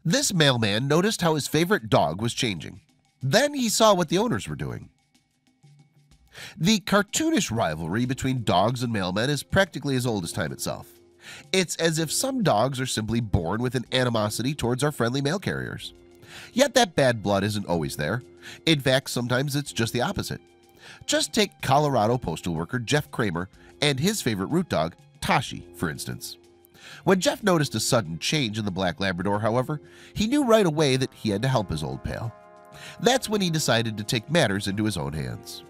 This mailman noticed how his favorite dog was changing. Then he saw what the owners were doing. The cartoonish rivalry between dogs and mailmen is practically as old as time itself. It's as if some dogs are simply born with an animosity towards our friendly mail carriers. Yet that bad blood isn't always there. In fact, sometimes it's just the opposite. Just take Colorado postal worker Jeff Kramer and his favorite root dog, Tashi, for instance. When Jeff noticed a sudden change in the black Labrador, however, he knew right away that he had to help his old pal. That's when he decided to take matters into his own hands.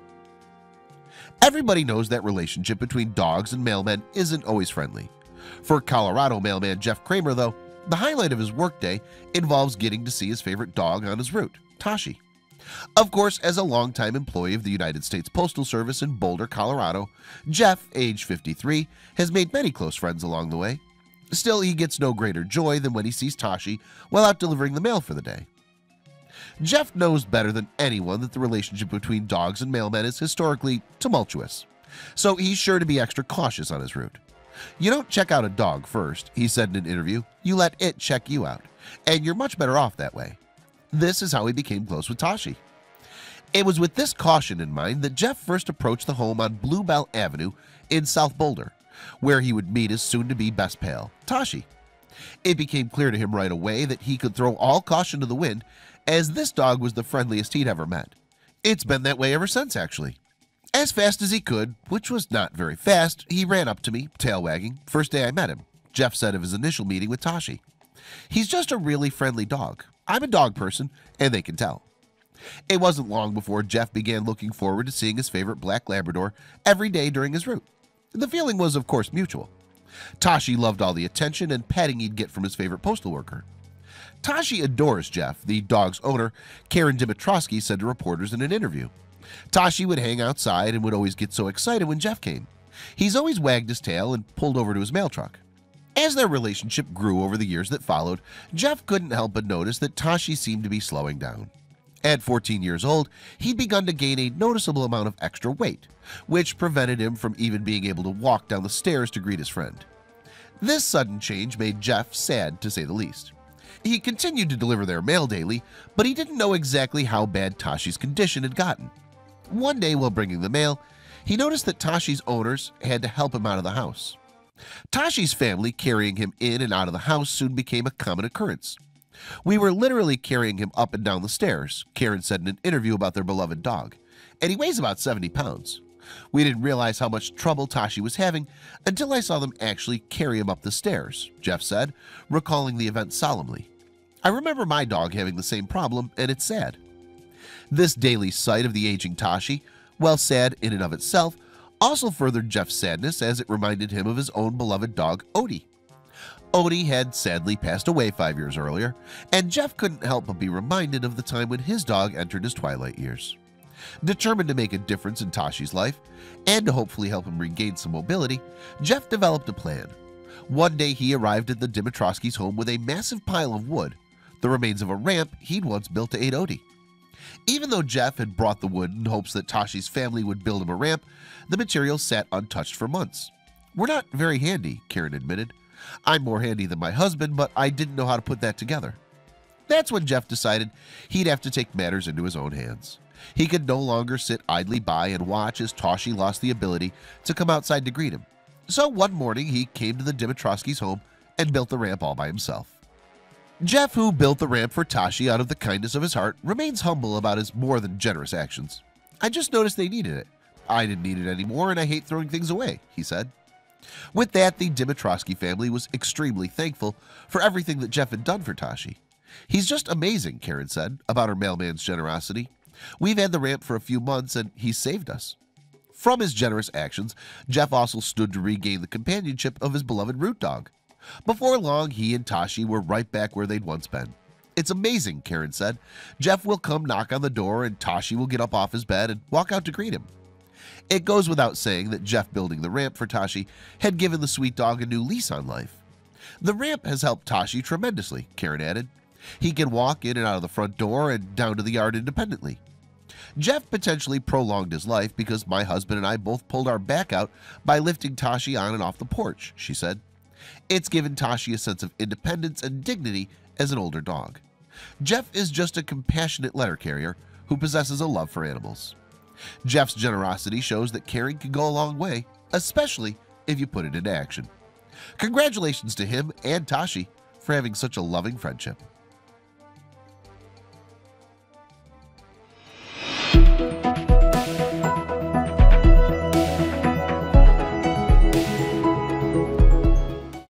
Everybody knows that relationship between dogs and mailmen isn't always friendly. For Colorado mailman Jeff Kramer, though, the highlight of his workday involves getting to see his favorite dog on his route, Tashi. Of course, as a longtime employee of the United States Postal Service in Boulder, Colorado, Jeff, age 53, has made many close friends along the way. Still, he gets no greater joy than when he sees Tashi while out delivering the mail for the day. Jeff knows better than anyone that the relationship between dogs and mailmen is historically tumultuous, so he's sure to be extra cautious on his route. You don't check out a dog first, he said in an interview. You let it check you out, and you're much better off that way. This is how he became close with Tashi. It was with this caution in mind that Jeff first approached the home on Bluebell Avenue in South Boulder, where he would meet his soon-to-be best pal, Tashi. It became clear to him right away that he could throw all caution to the wind, as this dog was the friendliest he'd ever met. It's been that way ever since, actually. As fast as he could, which was not very fast, he ran up to me, tail wagging, first day I met him, Jeff said of his initial meeting with Tashi. He's just a really friendly dog. I'm a dog person, and they can tell. It wasn't long before Jeff began looking forward to seeing his favorite black Labrador every day during his route. The feeling was, of course, mutual. Tashi loved all the attention and petting he'd get from his favorite postal worker. Tashi adores Jeff, the dog's owner, Karen Dimitrowski, said to reporters in an interview. Tashi would hang outside and would always get so excited when Jeff came. He's always wagged his tail and pulled over to his mail truck. As their relationship grew over the years that followed, Jeff couldn't help but notice that Tashi seemed to be slowing down. At 14 years old, he'd begun to gain a noticeable amount of extra weight, which prevented him from even being able to walk down the stairs to greet his friend. This sudden change made Jeff sad, to say the least. He continued to deliver their mail daily, but he didn't know exactly how bad Tashi's condition had gotten. One day while bringing the mail, he noticed that Tashi's owners had to help him out of the house. Tashi's family carrying him in and out of the house soon became a common occurrence. We were literally carrying him up and down the stairs, Karen said in an interview about their beloved dog, and he weighs about 70 pounds. We didn't realize how much trouble Tashi was having until I saw them actually carry him up the stairs, Jeff said, recalling the event solemnly. I remember my dog having the same problem, and it's sad. This daily sight of the aging Tashi, while sad in and of itself, also furthered Jeff's sadness as it reminded him of his own beloved dog, Odie. Odie had sadly passed away 5 years earlier, and Jeff couldn't help but be reminded of the time when his dog entered his twilight years. Determined to make a difference in Tashi's life, and to hopefully help him regain some mobility, Jeff developed a plan. One day he arrived at the Dimitrowski's home with a massive pile of wood, the remains of a ramp he'd once built to aid Odie. Even though Jeff had brought the wood in hopes that Tashi's family would build him a ramp, the material sat untouched for months. We're not very handy, Karen admitted. I'm more handy than my husband, but I didn't know how to put that together. That's when Jeff decided he'd have to take matters into his own hands. He could no longer sit idly by and watch as Tashi lost the ability to come outside to greet him. So one morning he came to the Dimitrowski's home and built the ramp all by himself. Jeff, who built the ramp for Tashi out of the kindness of his heart, remains humble about his more than generous actions. I just noticed they needed it. I didn't need it anymore, and I hate throwing things away, he said. With that, the Dimitrowski family was extremely thankful for everything that Jeff had done for Tashi. He's just amazing, Karen said about her mailman's generosity. We've had the ramp for a few months, and he's saved us. From his generous actions, Jeff also stood to regain the companionship of his beloved root dog. Before long, he and Tashi were right back where they'd once been. It's amazing, Karen said. Jeff will come knock on the door, and Tashi will get up off his bed and walk out to greet him. It goes without saying that Jeff building the ramp for Tashi had given the sweet dog a new lease on life. The ramp has helped Tashi tremendously, Karen added. He can walk in and out of the front door and down to the yard independently. Jeff potentially prolonged his life because my husband and I both pulled our back out by lifting Tashi on and off the porch, she said. It's given Tashi a sense of independence and dignity as an older dog. Jeff is just a compassionate letter carrier who possesses a love for animals. Jeff's generosity shows that caring can go a long way, especially if you put it into action. Congratulations to him and Tashi for having such a loving friendship.